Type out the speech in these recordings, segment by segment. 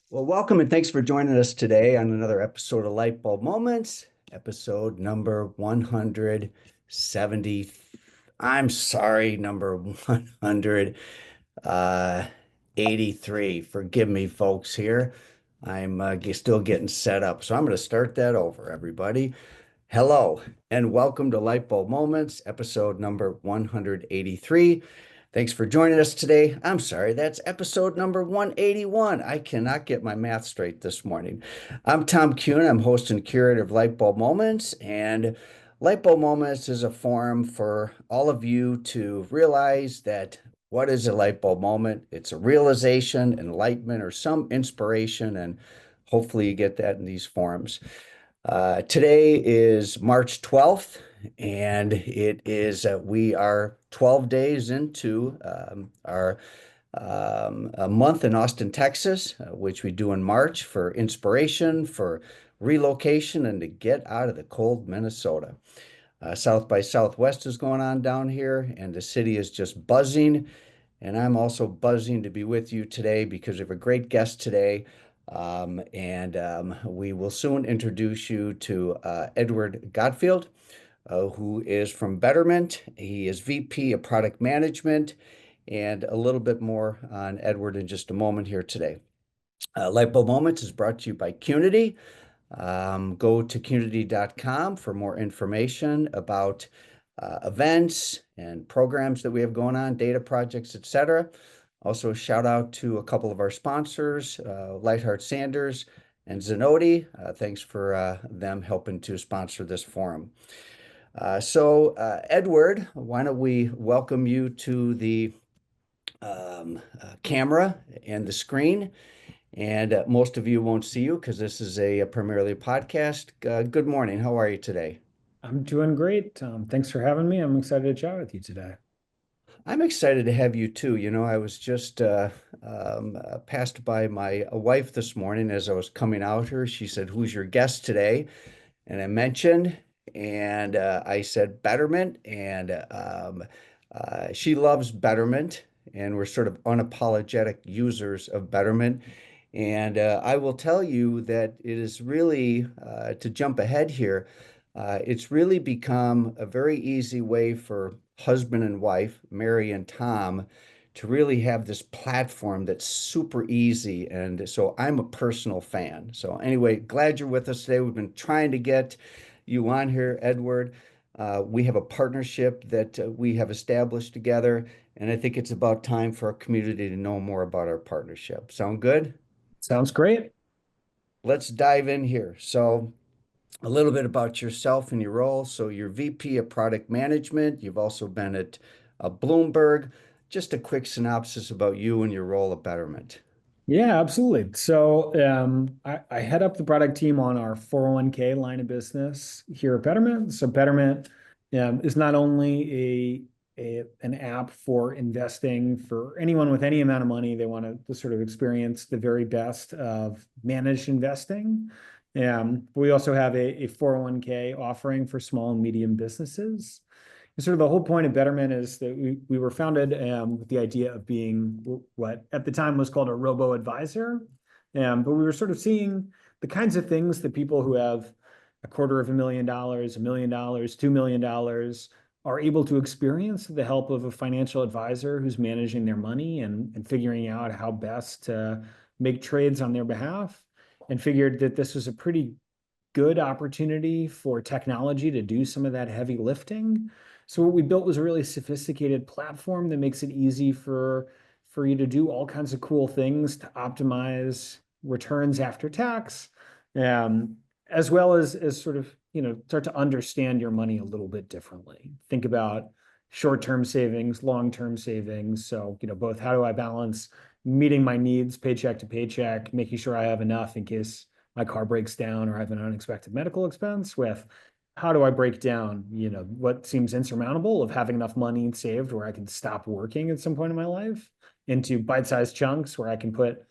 Well, welcome and thanks for joining us today on another episode of Lightbulb Moments, episode number 170. I'm sorry, number 183. Forgive me, folks, here. I'm still getting set up. So I'm going to start that over, everybody. Hello, and welcome to Lightbulb Moments, episode number 183. Thanks for joining us today. I'm sorry, that's episode number 181. I cannot get my math straight this morning. I'm Tom Kuhn. I'm host and curator of Lightbulb Moments, and Lightbulb Moments is a forum for all of you to realize that what is a light bulb moment? It's a realization, enlightenment, or some inspiration, and hopefully you get that in these forums. Today is March 12th, and we are 12 days into our a month in Austin, Texas, which we do in March for inspiration, for relocation, and to get out of the cold Minnesota. South by Southwest is going on down here, and the city is just buzzing. And I'm also buzzing to be with you today because we have a great guest today. We will soon introduce you to Edward Gottfried, who is from Betterment. He is VP of Product Management, and a little bit more on Edward in just a moment here today. Lightbulb Moments is brought to you by Qnity. Go to qnity.com for more information about events and programs that we have going on, data projects, etc. Also, shout out to a couple of our sponsors, Lightheart Sanders and Zenoti. Thanks for them helping to sponsor this forum. Edward, why don't we welcome you to the camera and the screen? And most of you won't see you because this is a primarily a podcast. Good morning. How are you today? I'm doing great, Tom. Thanks for having me. I'm excited to chat with you today. I'm excited to have you too. I was just passed by my wife this morning as I was coming out here. She said, "Who's your guest today?" And I mentioned, and I said Betterment, and she loves Betterment, and we're sort of unapologetic users of Betterment. And I will tell you that it is really, to jump ahead here, it's really become a very easy way for husband and wife, Mary and Tom, to really have this platform that's super easy. And so I'm a personal fan. So, anyway, glad you're with us today. We've been trying to get you on here, Edward. We have a partnership that we have established together, and I think it's about time for our community to know more about our partnership. Sound good? Sounds great. Let's dive in here. So, a little bit about yourself and your role. So, you're VP of Product Management. You've also been at Bloomberg. Just a quick synopsis about you and your role at Betterment. Yeah, absolutely. I head up the product team on our 401k line of business here at Betterment. So Betterment is not only an app for investing for anyone with any amount of money they want to sort of experience the very best of managed investing. But we also have a 401k offering for small and medium businesses. And sort of the whole point of Betterment is that we were founded with the idea of being what at the time was called a robo-advisor. But we were sort of seeing the kinds of things that people who have $250,000, $1 million, $2 million are able to experience with the help of a financial advisor who's managing their money and figuring out how best to make trades on their behalf, and figured that this was a pretty good opportunity for technology to do some of that heavy lifting. So what we built was a really sophisticated platform that makes it easy for you to do all kinds of cool things to optimize returns after tax, as well as sort of start to understand your money a little bit differently. Think about short-term savings, long-term savings. So both how do I balance meeting my needs paycheck to paycheck, making sure I have enough in case my car breaks down or I have an unexpected medical expense, with how do I break down, what seems insurmountable of having enough money saved where I can stop working at some point in my life into bite-sized chunks where I can put,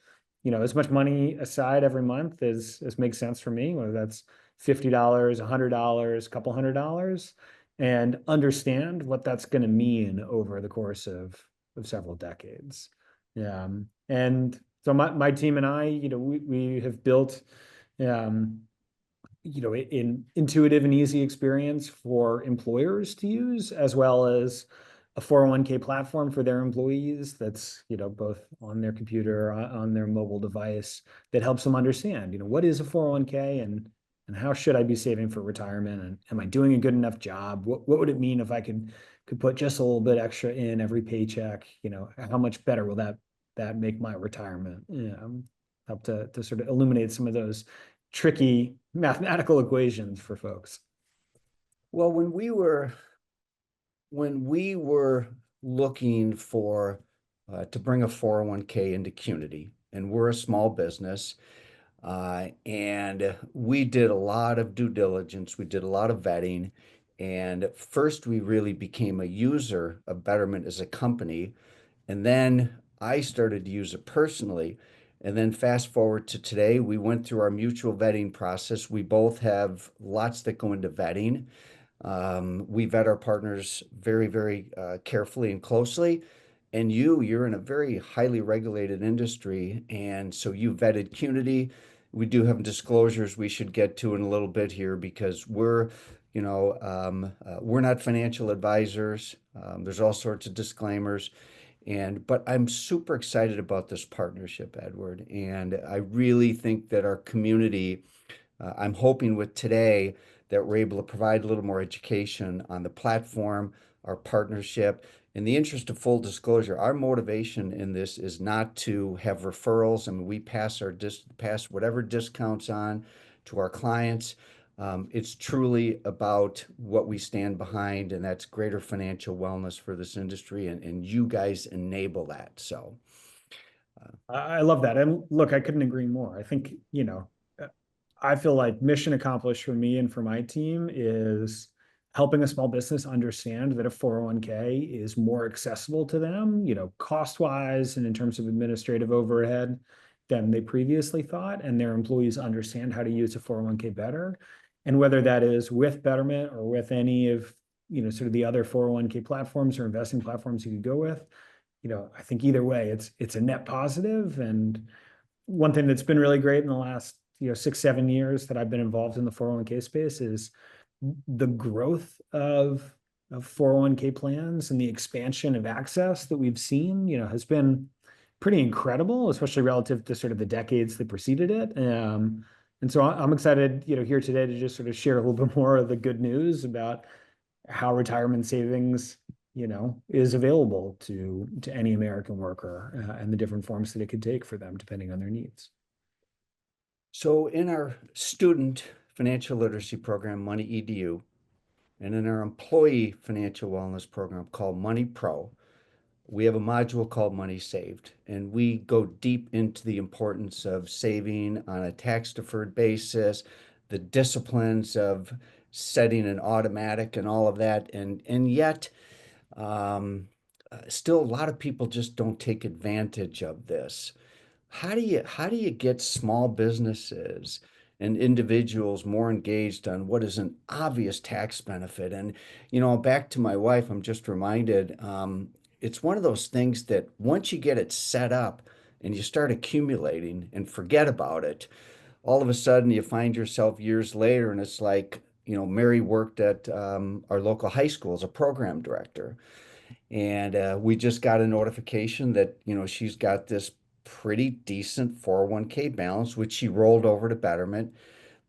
as much money aside every month as makes sense for me, whether that's $50, $100, a couple $100, and understand what that's going to mean over the course of several decades. And So my team and I, we have built, um, an intuitive and easy experience for employers to use, as well as a 401k platform for their employees that's, both on their computer, on their mobile device, that helps them understand, what is a 401k, and how should I be saving for retirement? And am I doing a good enough job? What would it mean if I could put just a little bit extra in every paycheck? How much better will that make my retirement? Help to sort of illuminate some of those tricky mathematical equations for folks. Well, when we were looking for to bring a 401k into Qnity, and we're a small business, and we did a lot of due diligence, we did a lot of vetting, and first we really became a user of Betterment as a company, and then I started to use it personally. And then fast forward to today, we went through our mutual vetting process. We both have lots that go into vetting. We vet our partners very, very carefully and closely. And you're in a very highly regulated industry. And so you vetted Qnity. We do have disclosures we should get to in a little bit here because we're not financial advisors. There's all sorts of disclaimers. But I'm super excited about this partnership, Edward. And I really think that our community, I'm hoping with today that we're able to provide a little more education on the platform, our partnership. In the interest of full disclosure, our motivation in this is not to have referrals. I mean, we pass pass whatever discounts on to our clients. It's truly about what we stand behind, and that's greater financial wellness for this industry, and you guys enable that. So, I love that. And look, I couldn't agree more. I think, I feel like mission accomplished for me and for my team is helping a small business understand that a 401k is more accessible to them, cost wise and in terms of administrative overhead than they previously thought. And their employees understand how to use a 401k better. And whether that is with Betterment or with any of, sort of the other 401k platforms or investing platforms you could go with, I think either way, it's a net positive. And one thing that's been really great in the last 6-7 years that I've been involved in the 401k space is the growth of 401k plans and the expansion of access that we've seen, has been pretty incredible, especially relative to sort of the decades that preceded it. And so I'm excited, here today to just sort of share a little bit more of the good news about how retirement savings, is available to any American worker, and the different forms that it could take for them depending on their needs. so in our student financial literacy program, Money EDU, and in our employee financial wellness program called Money Pro, we have a module called Money Saved, and we go deep into the importance of saving on a tax deferred basis, the disciplines of setting an automatic and all of that. And yet, still a lot of people just don't take advantage of this. How do you get small businesses and individuals more engaged on what is an obvious tax benefit? And back to my wife, I'm just reminded, it's one of those things that once you get it set up and you start accumulating and forget about it, all of a sudden you find yourself years later, and it's like, Mary worked at our local high school as a program director. And we just got a notification that, she's got this pretty decent 401k balance, which she rolled over to Betterment.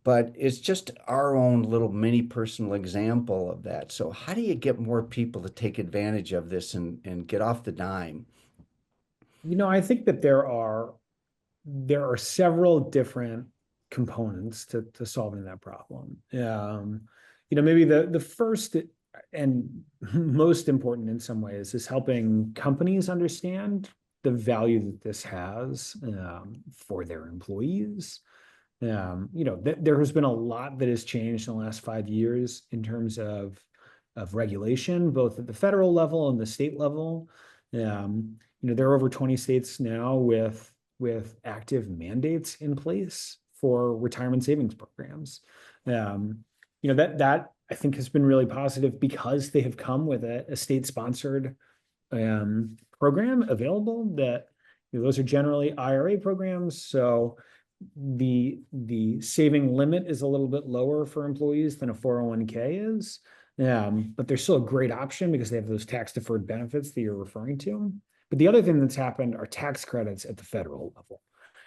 But it's just our own little mini personal example of that. So how do you get more people to take advantage of this and get off the dime? I think that there are several different components to solving that problem. Maybe the first and most important in some ways is helping companies understand the value that this has, for their employees. There has been a lot that has changed in the last 5 years in terms of regulation, both at the federal level and the state level. There are over 20 states now with active mandates in place for retirement savings programs. That I think has been really positive because they have come with a state-sponsored program available that those are generally IRA programs. So the saving limit is a little bit lower for employees than a 401k is. But they're still a great option because they have those tax deferred benefits that you're referring to. But the other thing that's happened are tax credits at the federal level.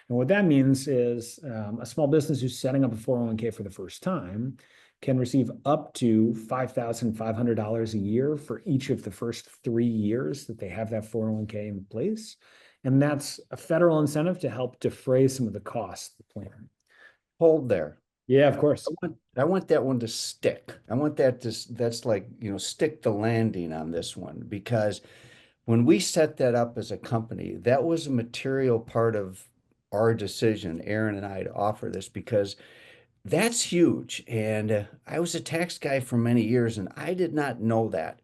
And what that means is a small business who's setting up a 401k for the first time can receive up to $5,500 a year for each of the first 3 years that they have that 401k in place. And that's a federal incentive to help defray some of the costs of the plan. Hold there. Yeah, of course. I want that one to stick. I want that to, that's like, stick the landing on this one, because when we set that up as a company, that was a material part of our decision, Aaron and I, to offer this, because that's huge. And I was a tax guy for many years and I did not know that.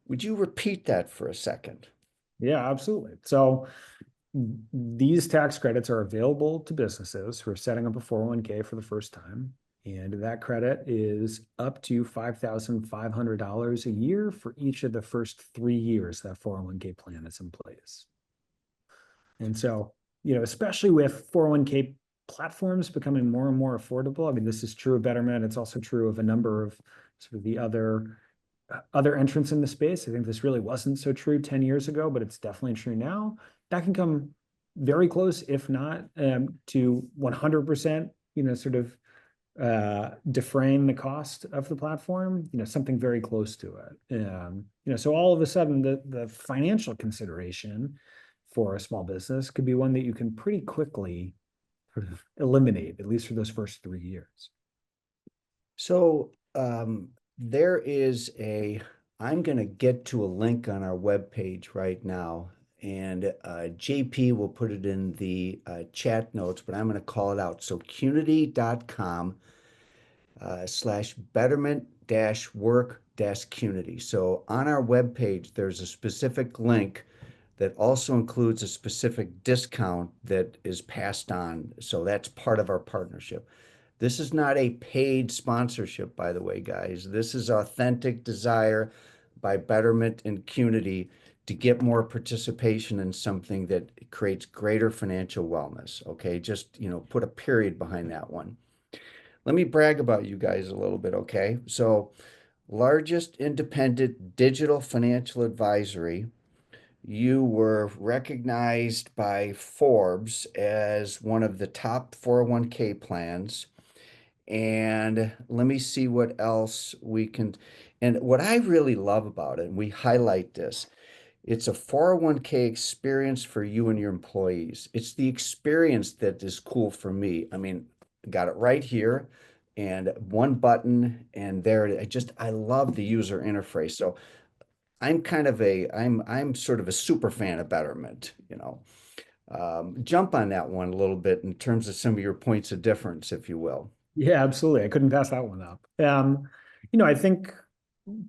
Would you repeat that for a second? Yeah, absolutely. So these tax credits are available to businesses who are setting up a 401k for the first time. And that credit is up to $5,500 a year for each of the first 3 years that 401k plan is in place. And so, especially with 401k platforms becoming more and more affordable. I mean, this is true of Betterment. It's also true of a number of sort of the other entrants in the space. I think this really wasn't so true 10 years ago, but it's definitely true now. That can come very close, if not to 100%, sort of defraying the cost of the platform, something very close to it. So all of a sudden the financial consideration for a small business could be one that you can pretty quickly sort of eliminate, at least for those first 3 years. So there is I'm going to get to a link on our webpage right now, and JP will put it in the chat notes, but I'm going to call it out. So Qnity.com /betterment-work-Qnity. So on our webpage, there's a specific link that also includes a specific discount that is passed on. So that's part of our partnership. This is not a paid sponsorship, by the way, guys. This is authentic desire by Betterment and Qnity to get more participation in something that creates greater financial wellness. Okay, just put a period behind that one. Let me brag about you guys a little bit, okay? So, largest independent digital financial advisory. You were recognized by Forbes as one of the top 401k plans. And let me see what else we can. And what I really love about it, and we highlight this, it's a 401k experience for you and your employees. It's the experience that is cool for me. I mean, got it right here and one button and there it is. I love the user interface. So I'm sort of a super fan of Betterment. Jump on that one a little bit in terms of some of your points of difference, if you will. Yeah, absolutely. I couldn't pass that one up. I think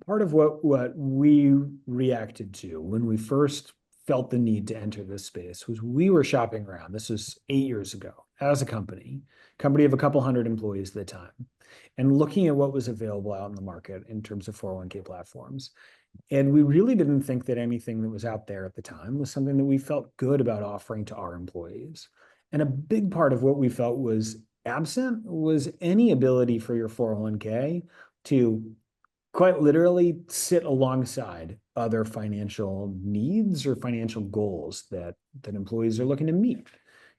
part of what we reacted to when we first felt the need to enter this space was we were shopping around. This was 8 years ago as a company of a couple hundred employees at the time, and looking at what was available out in the market in terms of 401k platforms. And we really didn't think that anything that was out there at the time was something that we felt good about offering to our employees. And a big part of what we felt was absent was any ability for your 401k to quite literally sit alongside other financial needs or financial goals that employees are looking to meet.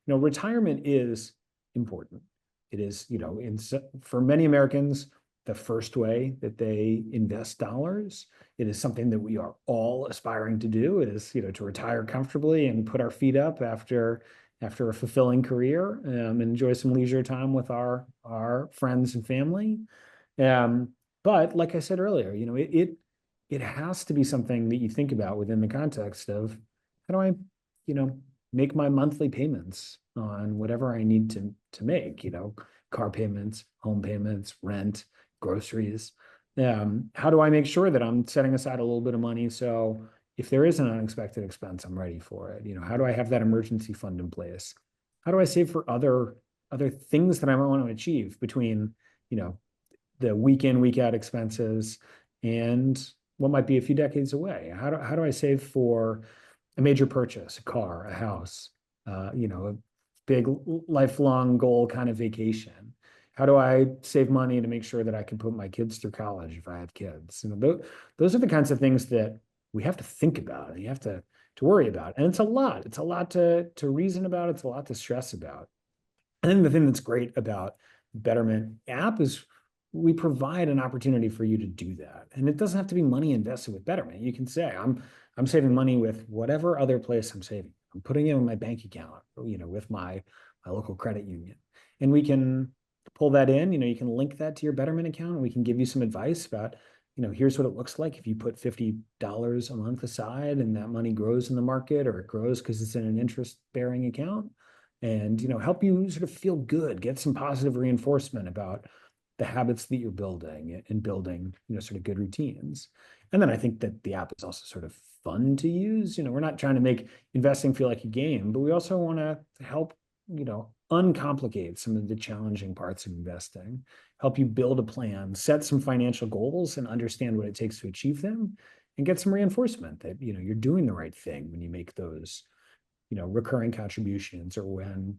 Retirement is important. It is, for many Americans, the first way that they invest dollars. It is something that we are all aspiring to do. It is, to retire comfortably and put our feet up after a fulfilling career, and enjoy some leisure time with our friends and family. But like I said earlier, it has to be something that you think about within the context of how do I, make my monthly payments on whatever I need to make, car payments, home payments, rent, groceries. How do I make sure that I'm setting aside a little bit of money so if there is an unexpected expense, I'm ready for it? How do I have that emergency fund in place? How do I save for other things that I might want to achieve between, the week in, week out expenses and what might be a few decades away? How do I save for a major purchase, a car, a house, a big lifelong goal kind of vacation? How do I save money to make sure that I can put my kids through college if I have kids? Those are the kinds of things that we have to think about and you have to worry about. And it's a lot. It's a lot to reason about. It's a lot to stress about. And then the thing that's great about Betterment app is we provide an opportunity for you to do that. And it doesn't have to be money invested with Betterment. You can say, I'm saving money with whatever other place I'm saving. I'm putting it in my bank account, with my local credit union. And we can pull that in, you can link that to your Betterment account and we can give you some advice about, here's what it looks like if you put $50 a month aside and that money grows in the market or it grows because it's in an interest-bearing account and help you sort of feel good, get some positive reinforcement about the habits that you're building and building sort of good routines. And then I think that the app is also sort of fun to use. We're not trying to make investing feel like a game, but we also want to help uncomplicate some of the challenging parts of investing, help you build a plan, set some financial goals and understand what it takes to achieve them, and get some reinforcement that you're doing the right thing when you make those recurring contributions, or when,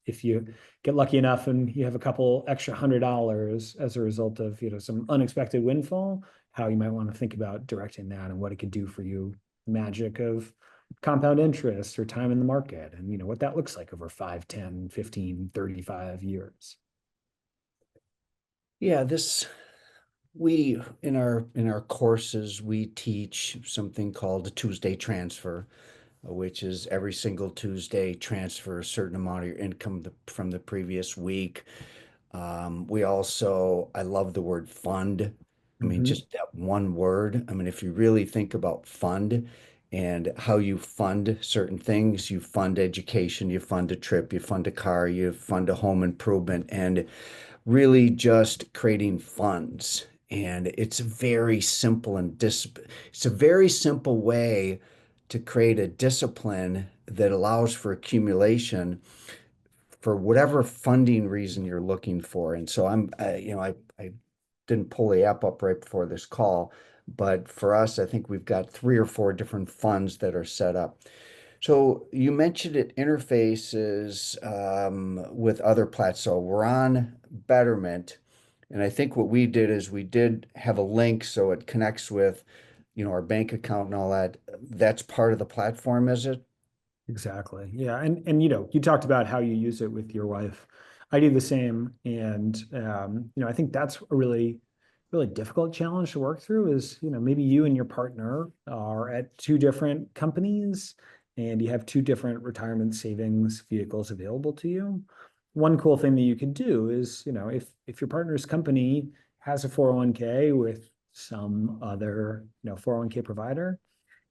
if you get lucky enough and you have a couple extra $100 as a result of, some unexpected windfall, how you might want to think about directing that and what it could do for you, magic of compound interest or time in the market, and, what that looks like over 5, 10, 15, 35 years. Yeah, we in our courses, we teach something called a Tuesday transfer, which is every single Tuesday transfer a certain amount of your income from the previous week. I love the word fund. I mean, Mm-hmm. just that one word. I mean, if you really think about fund and how you fund certain things, you fund education, you fund a trip, you fund a car, you fund a home improvement, and really just creating funds. And it's a very simple way to create a discipline that allows for accumulation for whatever funding reason you're looking for. And so I didn't pull the app up right before this call, but for us, I think we've got 3 or 4 different funds that are set up. So you mentioned it interfaces with other platforms. So we're on Betterment, and I think what we did is we did have a link so it connects with, our bank account and all that. That's part of the platform, is it? Exactly. Yeah. And you talked about how you use it with your wife. I do the same. And I think that's a really, really difficult challenge to work through is, maybe you and your partner are at 2 different companies and you have 2 different retirement savings vehicles available to you. One cool thing that you can do is, if your partner's company has a 401k with some other, 401k provider,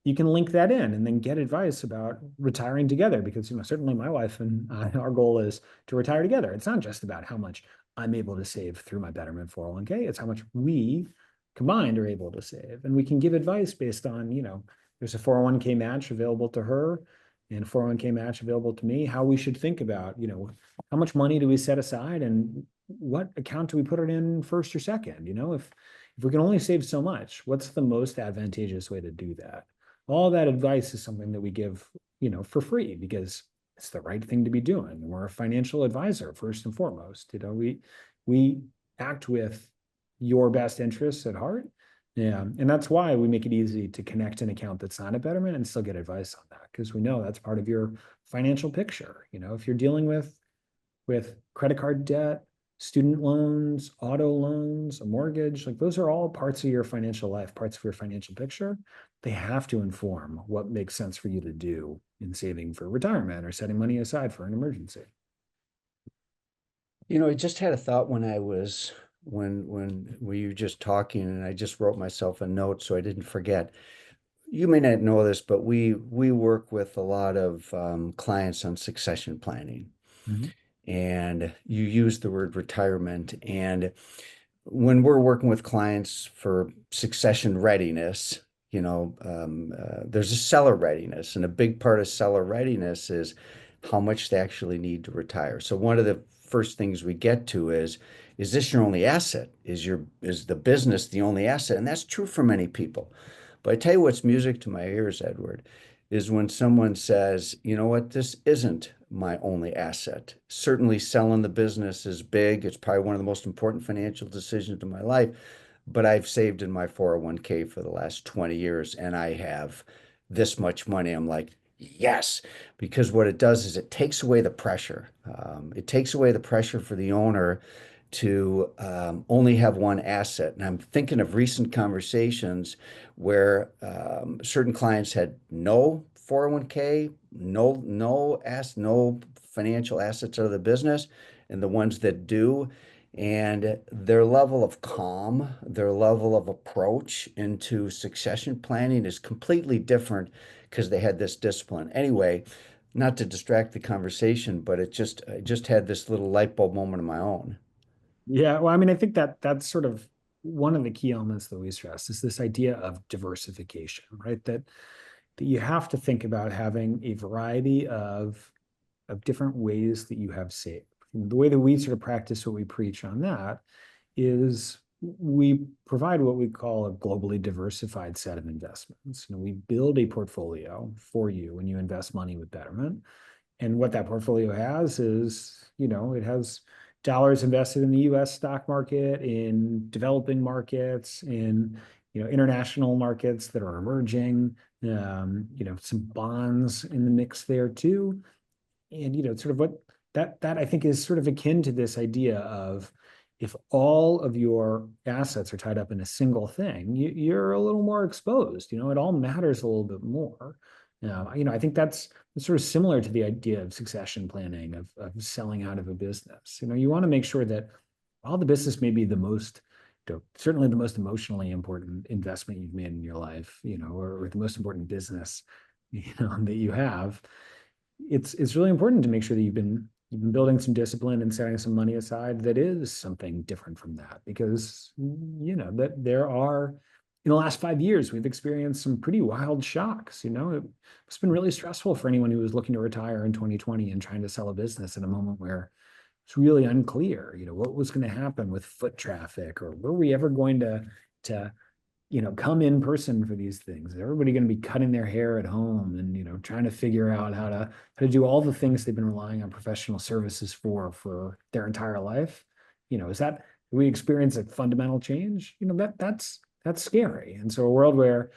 you can link that in and then get advice about retiring together, because certainly my wife and our goal is to retire together. It's not just about how much I'm able to save through my Betterment 401k. It's how much we combined are able to save, and we can give advice based on, there's a 401k match available to her and a 401k match available to me, how we should think about, how much money do we set aside and what account do we put it in first or second. If we can only save so much, what's the most advantageous way to do that? All that advice is something that we give, for free, because it's the right thing to be doing. We're a financial advisor first and foremost. We act with your best interests at heart. Yeah. And that's why we make it easy to connect an account that's not a Betterment and still get advice on that, because we know that's part of your financial picture. If you're dealing with credit card debt, student loans, auto loans, a mortgage, like those are all parts of your financial life, parts of your financial picture. They have to inform what makes sense for you to do in saving for retirement or setting money aside for an emergency. I just had a thought when we were just talking, and I just wrote myself a note so I didn't forget. You may not know this, but we work with a lot of clients on succession planning, Mhm. and you use the word retirement. And when we're working with clients for succession readiness, there's a seller readiness, and a big part of seller readiness is how much they actually need to retire. So one of the first things we get to is this your only asset? Is the business the only asset? And that's true for many people. But I tell you what's music to my ears, Edward, is when someone says, you know what, this isn't my only asset. Certainly selling the business is big. It's probably one of the most important financial decisions of my life, but I've saved in my 401k for the last 20 years and I have this much money. I'm like, yes, because what it does is it takes away the pressure. It takes away the pressure for the owner to only have one asset. And I'm thinking of recent conversations where certain clients had no 401k, no financial assets out of the business, and the ones that do. And their level of calm, their level of approach into succession planning is completely different because they had this discipline. Anyway, not to distract the conversation, but I just had this little light bulb moment of my own. Yeah, well, I mean, I think that that's sort of one of the key elements that we stress is this idea of diversification, right? That you have to think about having a variety of different ways that you have saved. The way that we sort of practice what we preach on that is we provide what we call a globally diversified set of investments. We build a portfolio for you when you invest money with Betterment. And what that portfolio has is, it has dollars invested in the US stock market, in developing markets, in, international markets that are emerging, some bonds in the mix there too. And, sort of what that I think is sort of akin to this idea of if all of your assets are tied up in a single thing, you're a little more exposed. It all matters a little bit more. I think that's sort of similar to the idea of succession planning, of selling out of a business. You want to make sure that while the business may be the most, certainly the most emotionally important investment you've made in your life, or the most important business, that you have, it's really important to make sure that you've been building some discipline and setting some money aside that is something different from that, because that there are, in the last 5 years we've experienced some pretty wild shocks. It's been really stressful for anyone who was looking to retire in 2020 and trying to sell a business at a moment where it's really unclear, what was going to happen with foot traffic, or were we ever going to come in person for these things? Is everybody going to be cutting their hair at home and, trying to figure out how to do all the things they've been relying on professional services for their entire life? Is that, we experience a fundamental change? That's scary. And so a world where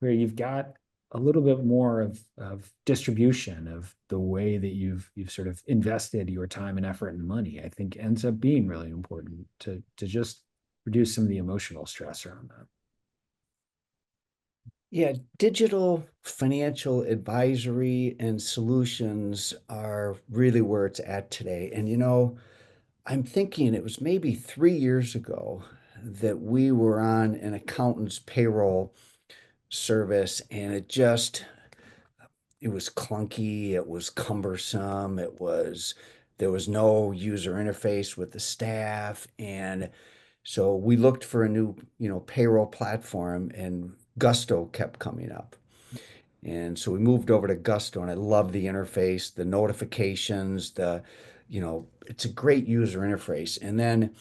you've got a little bit more of distribution of the way that you've sort of invested your time and effort and money, I think ends up being really important to just reduce some of the emotional stress around that. Yeah, digital financial advisory and solutions are really where it's at today. And I'm thinking it was maybe 3 years ago that we were on an accountant's payroll service, and it was clunky, it was cumbersome, there was no user interface with the staff, and so we looked for a new, payroll platform, and Gusto kept coming up. And so we moved over to Gusto, and I love the interface, the notifications, it's a great user interface. And then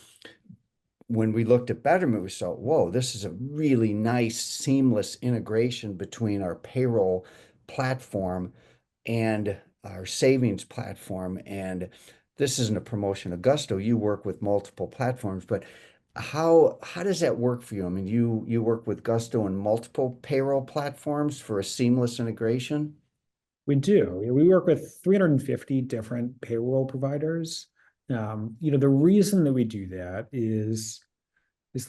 when we looked at Betterment, we saw, whoa, this is a really nice, seamless integration between our payroll platform and our savings platform. And this isn't a promotion of Gusto. You work with multiple platforms, but how does that work for you? I mean, you work with Gusto and multiple payroll platforms for a seamless integration? We do. We work with 350 different payroll providers. The reason that we do that is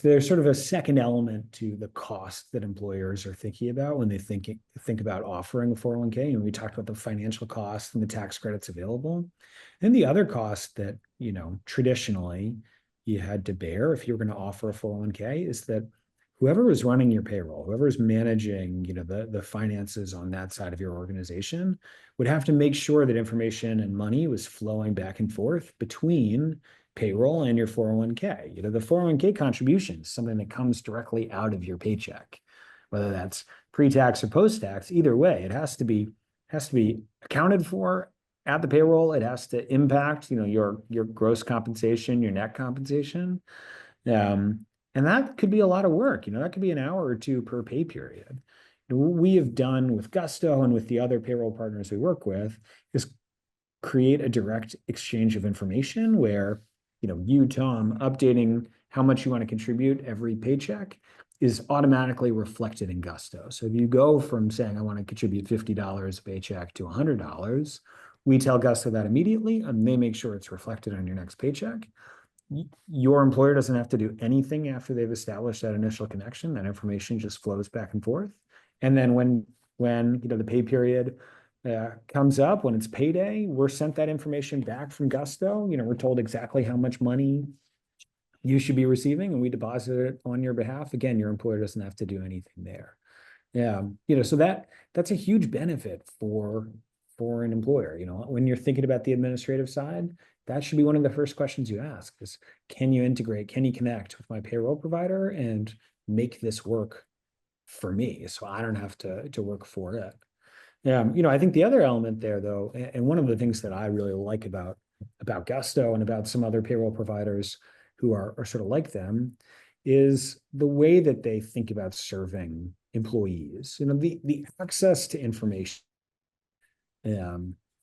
there's sort of a second element to the cost that employers are thinking about when they think about offering a 401k. And we talked about the financial cost and the tax credits available. And the other cost that, traditionally you had to bear if you were going to offer a 401k is that whoever was running your payroll, whoever is managing, the finances on that side of your organization would have to make sure that information and money was flowing back and forth between payroll and your 401k. The 401k contribution is something that comes directly out of your paycheck, whether that's pre-tax or post-tax. Either way, it has to be accounted for at the payroll. It has to impact, your gross compensation, your net compensation. And that could be a lot of work. That could be an hour or two per pay period. what we have done with Gusto and with the other payroll partners we work with is create a direct exchange of information where, you, Tom, updating how much you want to contribute every paycheck is automatically reflected in Gusto. So if you go from saying, I want to contribute $50 a paycheck to $100, we tell Gusto that immediately, and they make sure it's reflected on your next paycheck. Your employer doesn't have to do anything after they've established that initial connection. That information just flows back and forth. And then when the pay period comes up, when it's payday, we're sent that information back from Gusto. We're told exactly how much money you should be receiving, and we deposit it on your behalf. Again, your employer doesn't have to do anything there. Yeah, so that's a huge benefit for an employer. When you're thinking about the administrative side, that should be one of the first questions you ask is, can you integrate, can you connect with my payroll provider and make this work for me so I don't have to work for it? I think the other element there, though, and one of the things that I really like about Gusto and about some other payroll providers who are sort of like them, is the way that they think about serving employees. The access to information, I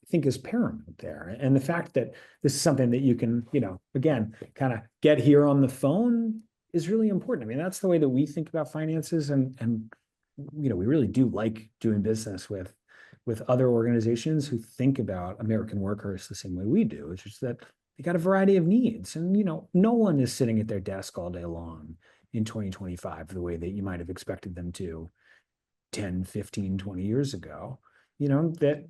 think, is paramount there. And the fact that this is something that you can, again, kind of get here on the phone is really important. I mean, that's the way that we think about finances, and we really do like doing business with other organizations who think about American workers the same way we do, which is that they got a variety of needs. And, no one is sitting at their desk all day long in 2025 the way that you might have expected them to 10, 15, 20 years ago. That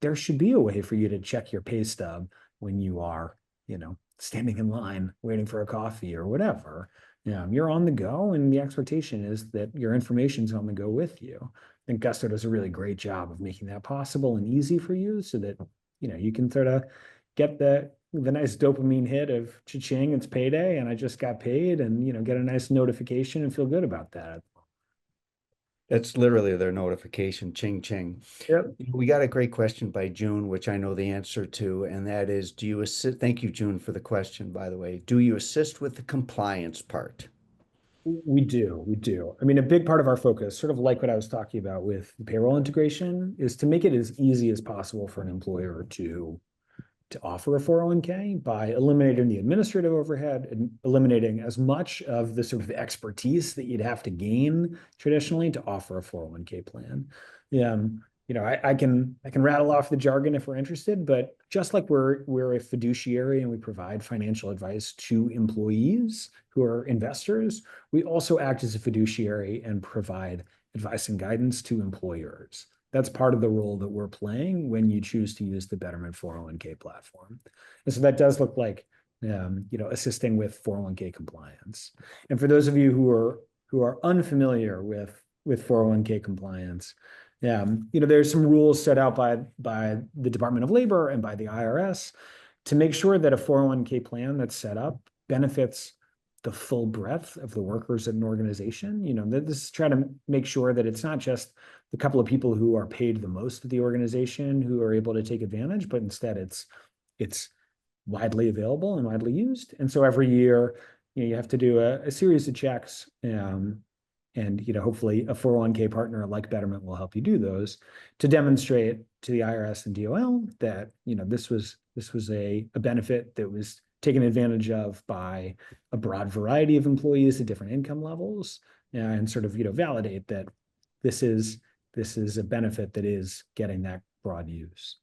there should be a way for you to check your pay stub when you are, standing in line waiting for a coffee or whatever. You're on the go, and the expectation is that your information's on the go with you. I think Gusto does a really great job of making that possible and easy for you, so that you can sort of get the nice dopamine hit of cha-ching, it's payday and I just got paid, and get a nice notification and feel good about that. That's literally their notification, ching ching. Yep. We got a great question by June, which I know the answer to, and that is, do you assist? Thank you, June, for the question, by the way. Do you assist with the compliance part? We do. I mean, a big part of our focus, sort of like what I was talking about with the payroll integration, is to make it as easy as possible for an employer to offer a 401k by eliminating the administrative overhead and eliminating as much of the sort of expertise that you'd have to gain traditionally to offer a 401k plan. I can rattle off the jargon if we're interested, but just like we're a fiduciary and we provide financial advice to employees who are investors, we also act as a fiduciary and provide advice and guidance to employers. That's part of the role that we're playing when you choose to use the Betterment 401k platform. And so that does look like, assisting with 401k compliance. And for those of you who are unfamiliar with 401k compliance, there's some rules set out by the Department of Labor and by the IRS to make sure that a 401k plan that's set up benefits the full breadth of the workers at an organization. This is trying to make sure that it's not just the couple of people who are paid the most at the organization who are able to take advantage, but instead it's widely available and widely used. And so every year, you have to do a series of checks, and hopefully a 401k partner like Betterment will help you do those to demonstrate to the IRS and DOL that this was a benefit that was taken advantage of by a broad variety of employees at different income levels, and sort of validate that this is a benefit that is getting that broad use.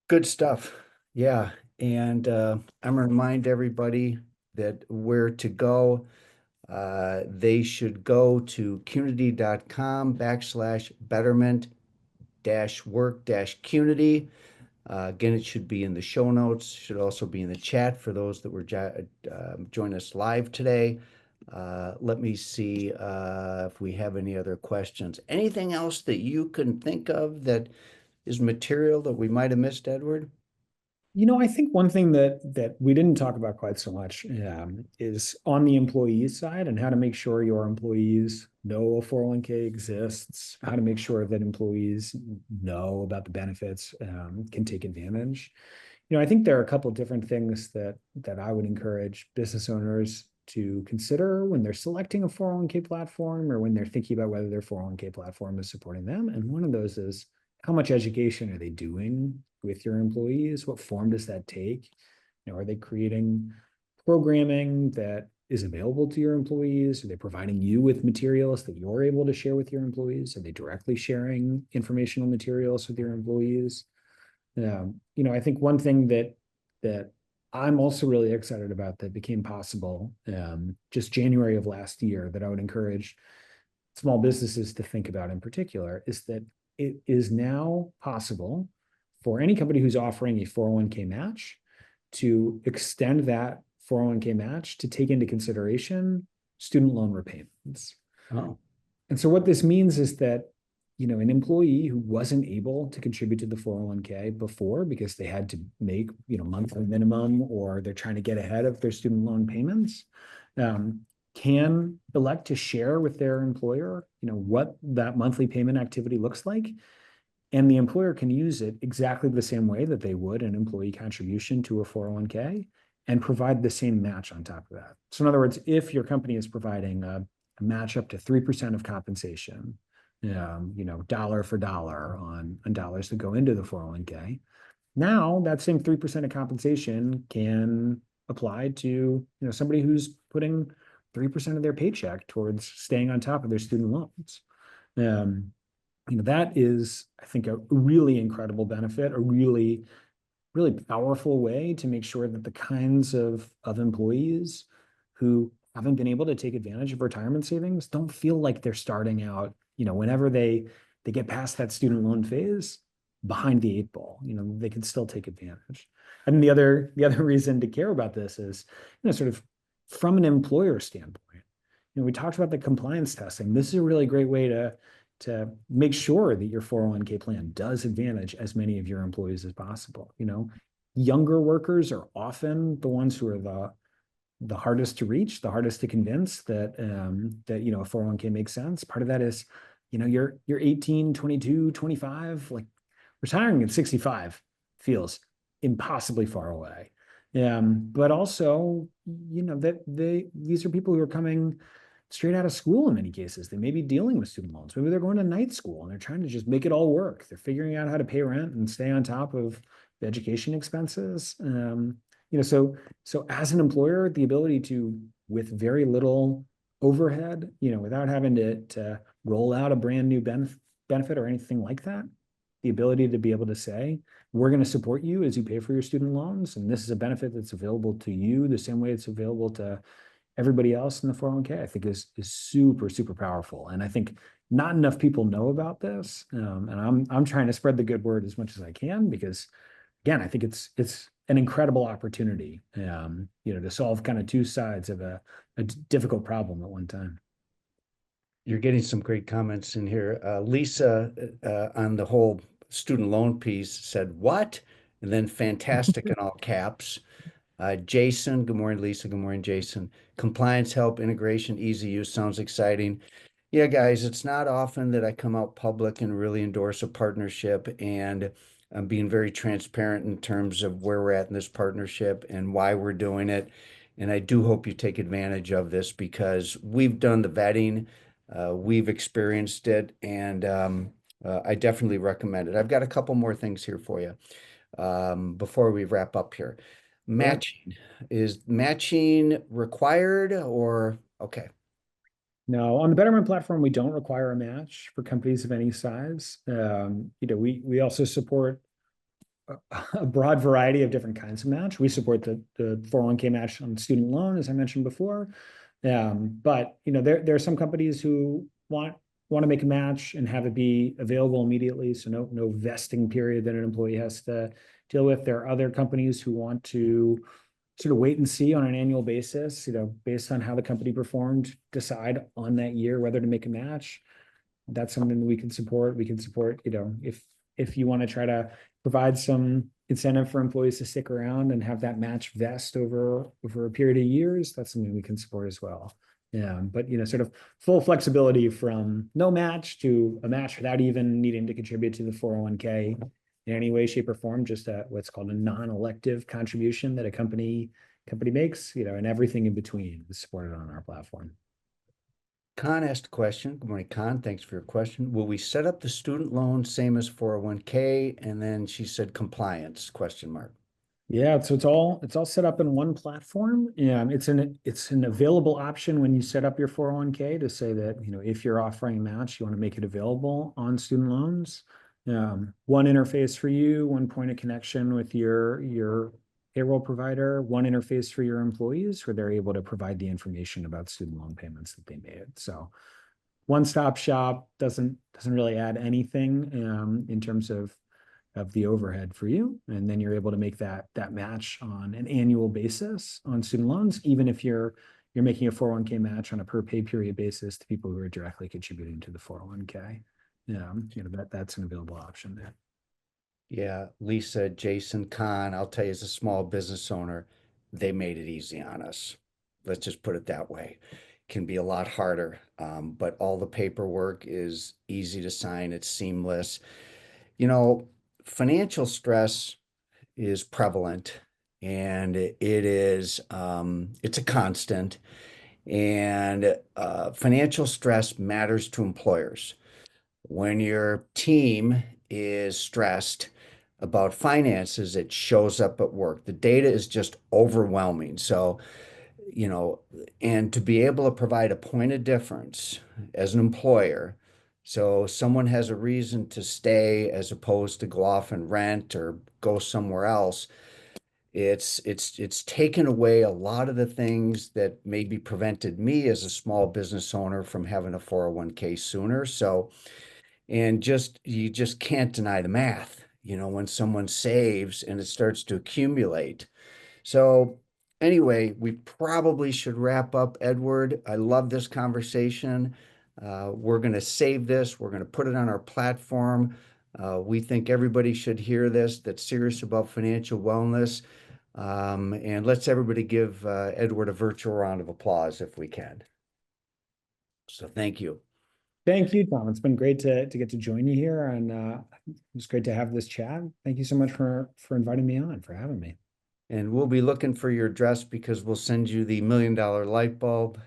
Good stuff. Yeah. And I'm going to remind everybody that where to go. They should go to qnity.com/betterment-work-qnity. Again, it should be in the show notes, should also be in the chat for those that were joining us live today. Let me see if we have any other questions. Anything else that you can think of that is material that we might have missed, Edward? I think one thing that we didn't talk about quite so much is on the employee side, and how to make sure your employees know a 401k exists, how to make sure that employees know about the benefits, can take advantage. I think there are a couple of different things that I would encourage business owners to consider when they're selecting a 401k platform or when they're thinking about whether their 401k platform is supporting them. And one of those is, how much education are they doing with your employees? What form does that take? Are they creating programming that is available to your employees? Are they providing you with materials that you're able to share with your employees? Are they directly sharing informational materials with your employees? I think one thing that I'm also really excited about that became possible just January of last year, that I would encourage small businesses to think about in particular, is that it is now possible for any company who's offering a 401k match to extend that 401k match to take into consideration student loan repayments. Oh, And so what this means is that, an employee who wasn't able to contribute to the 401k before because they had to make, monthly minimum, or they're trying to get ahead of their student loan payments, can elect to share with their employer, what that monthly payment activity looks like. And the employer can use it exactly the same way that they would an employee contribution to a 401k, and provide the same match on top of that. So in other words, if your company is providing a match up to 3% of compensation, dollar for dollar on dollars that go into the 401k, now that same 3% of compensation can apply to, somebody who's putting 3% of their paycheck towards staying on top of their student loans. That is, I think, a really incredible benefit, a really, really powerful way to make sure that the kinds of employees who haven't been able to take advantage of retirement savings don't feel like they're starting out, whenever they get past that student loan phase, behind the eight ball. They can still take advantage. And the other reason to care about this is, sort of from an employer standpoint. We talked about the compliance testing. This is a really great way to make sure that your 401k plan does advantage as many of your employees as possible. Younger workers are often the ones who are the hardest to reach, the hardest to convince that a 401k makes sense. Part of that is, you're 18, 22, 25, like retiring at 65 feels impossibly far away. But also, that these are people who are coming straight out of school in many cases. They may be dealing with student loans. Maybe they're going to night school and they're trying to just make it all work. They're figuring out how to pay rent and stay on top of the education expenses. So as an employer, the ability to, with very little overhead, without having to roll out a brand new benefit or anything like that, the ability to be able to say, we're going to support you as you pay for your student loans. And this is a benefit that's available to you the same way it's available to everybody else in the 401k, I think is super, super powerful. And I think not enough people know about this. And I'm trying to spread the good word as much as I can, because again, I think it's an incredible opportunity, to solve kind of two sides of a difficult problem at one time. you're getting some great comments in here. Lisa, on the whole student loan piece, said, "What?" And then fantastic in all caps. Jason, good morning, Lisa. Good morning, Jason. Compliance help, integration, easy use sounds exciting. Yeah, guys, it's not often that I come out public and really endorse a partnership, and I'm being very transparent in terms of where we're at in this partnership and why we're doing it. And I do hope you take advantage of this, because we've done the vetting, we've experienced it, and I definitely recommend it. I've got a couple more things here for you before we wrap up here. Matching. Is matching required, or okay? No, on the Betterment platform, we don't require a match for companies of any size. We also support a broad variety of different kinds of match. We support the 401k match on student loan, as I mentioned before. But there are some companies who want to make a match and have it be available immediately, so no vesting period that an employee has to deal with. There are other companies who want to sort of wait and see on an annual basis, based on how the company performed, decide on that year whether to make a match. That's something that we can support. We can support, if you want to try to provide some incentive for employees to stick around and have that match vest over a period of years, that's something we can support as well. Yeah, but sort of full flexibility from no match to a match without even needing to contribute to the 401k in any way, shape, or form, just what's called a non-elective contribution that a company company makes, and everything in between is supported on our platform. Con asked a question. Good morning, Con. Thanks for your question. Will we set up the student loan same as 401k? And then she said compliance, question mark. Yeah, so it's all set up in one platform. Yeah, it's an available option when you set up your 401k to say that, if you're offering a match, you want to make it available on student loans. One interface for you, one point of connection with your payroll provider, one interface for your employees where they're able to provide the information about student loan payments that they made. So one-stop shop doesn't really add anything in terms of the overhead for you. And then you're able to make that match on an annual basis on student loans, even if you're making a 401k match on a per pay period basis to people who are directly contributing to the 401k. That's an available option there. Yeah, Lisa, Jason, Con, I'll tell you, as a small business owner, they made it easy on us. Let's just put it that way. Can be a lot harder, but all the paperwork is easy to sign. It's seamless. You know, financial stress is prevalent and it's a constant. And financial stress matters to employers. When your team is stressed about finances, it shows up at work. The data is just overwhelming. So, you know, and to be able to provide a point of difference as an employer, so someone has a reason to stay as opposed to go off and rent or go somewhere else, it's taken away a lot of the things that maybe prevented me as a small business owner from having a 401k sooner. So, and just you just can't deny the math, when someone saves and it starts to accumulate. So anyway, we probably should wrap up, Edward. I love this conversation. We're going to save this. We're going to put it on our platform. We think everybody should hear this that's serious about financial wellness. And let's everybody give Edward a virtual round of applause if we can. So thank you. Thank you, Tom. It's been great to get to join you here, and it's great to have this chat. Thank you so much for inviting me on, for having me. And we'll be looking for your address because we'll send you the $1 million light bulb.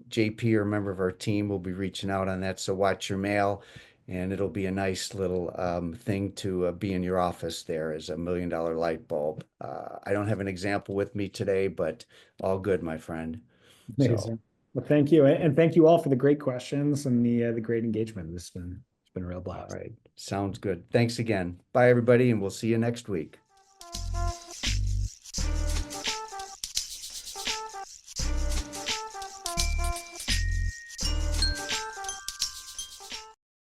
JP, or a member of our team, will be reaching out on that. So watch your mail, and it'll be a nice little thing to be in your office there as a $1 million light bulb. I don't have an example with me today, but all good, my friend. Amazing. Well, thank you, and thank you all for the great questions and the great engagement. It's been a real All blast. right. Sounds good. Thanks again. Bye, everybody, and we'll see you next week.